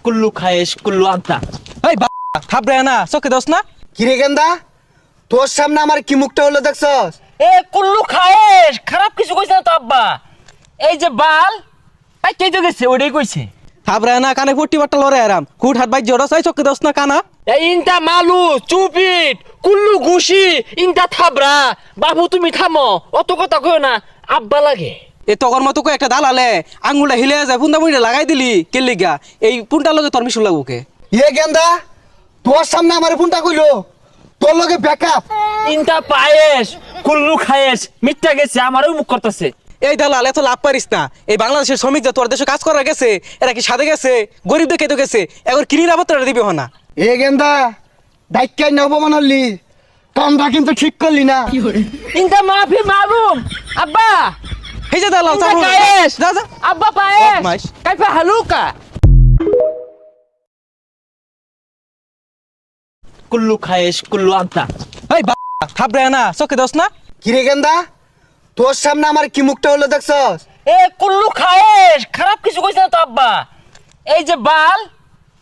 কুল্লু খায়েশ কুল্লু আনতা। এই থাপড়ে না চোখে দোস না কিরে গেন্দা তোর সামনে আমার কি মুখটা হলো দেখছস? এ কুল্লু খায়েশ খারাপ কিছু কইছ না তো আব্বা। এই যে বাল পাইতে তো গেছে ওটাই কইছে। থাপড়ে না কানে পট্টি বাট্টা লড়ে আরাম হুট হাট বাইর জড়স এই চোখে দোস না কানা এই ইনটা মালু চুপিট কুল্লু ঘুষি ইনটা থাবরা। বাবু তুমি থামো, অত কথা কইও না, আব্বা লাগে। এ তখন মতো কো একটা দালালে আঙ্গুলটা হিলে যায় ফুন্দা মুড়িটা লাগাই দিলি কেলিগা এই পুনটার লগে তোর মিশুল লাগুকে। গেন্দা তোর সামনে আমার ফোনটা কইলো তোর লগে ব্যাকআপ। ইনটা পায়েস কুল্লু খায়েশ মিথ্যা গেছে, আমারও মুখ করতেছে। এই দালাল এত লাভ পারিস না। এই বাংলাদেশের শ্রমিক যে তোর দেশে কাজ করা গেছে এরা কি সাদে গেছে গরিব দেখে তো গেছে এখন কিনির আবতরা দিবি হনা। গেন্দা ডাইকাই না অপমান হলি কামটা কিন্তু ঠিক করলি না। ইনটা মাফি মালুম আব্বা। এই যে দালাল ইনটা চালু খায়েশ যা যা আব্বা পায়েস বদমাইশ। কাইফা হালুকা কুল্লু খায়েশ কুল্লু আনতা। এই থাপড়ে না চোখে দোস না কিরে গেন্দা তোর সামনে আমার কি মুখটা হলো দেখছস? এ কুল্লু খায়েশ খারাপ কিছু কইছ না তো আব্বা। এই যে বাল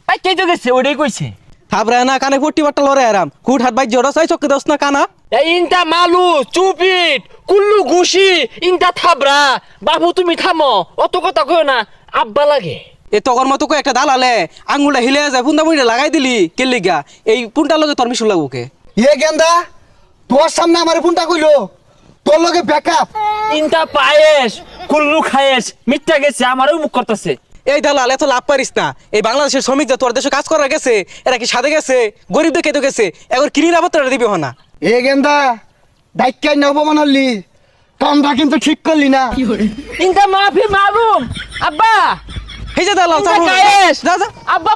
পাইতে তো গেছে ওটাই কইছে। থাপড়ে না কানে পট্টি বাট্টা লড়ে আরাম হুট হাট বাইর জড়স এই চোখে দোস না কানা এই ইনটা মালু চুপিট কুল্লু ঘুষি ইনটা থাবরা। বাবু তুমি থামো, অত কথা কইও না, আব্বা লাগে। এ তখন মতো কো একটা দালালে আঙ্গুলটা হিলে যায় ফুন্দা মুড়িটা লাগাই দিলি কেলিগা এই পুনটার লগে তোর মিশুল লাগুকে। গেন্দা তোর সামনে আমার ফোনটা কইলো তোর লগে ব্যাকআপ। ইনটা পায়েস কুল্লু খায়েশ মিথ্যা গেছে, আমারও মুখ করতেছে। এই দালাল এত লাভ পারিস না। এই বাংলাদেশের শ্রমিক যে তোর দেশে কাজ করা গেছে এরা কি সাদে গেছে গরিব দেখে তো গেছে এখন কিনির আবতরা দিবি হনা। গেন্দা ডাইকাই না অপমান হলি কামটা কিন্তু ঠিক করলি না। ইনটা মাফি মালুম আব্বা। এই যে দালাল ইনটা চালু খায়েশ যা যা আব্বা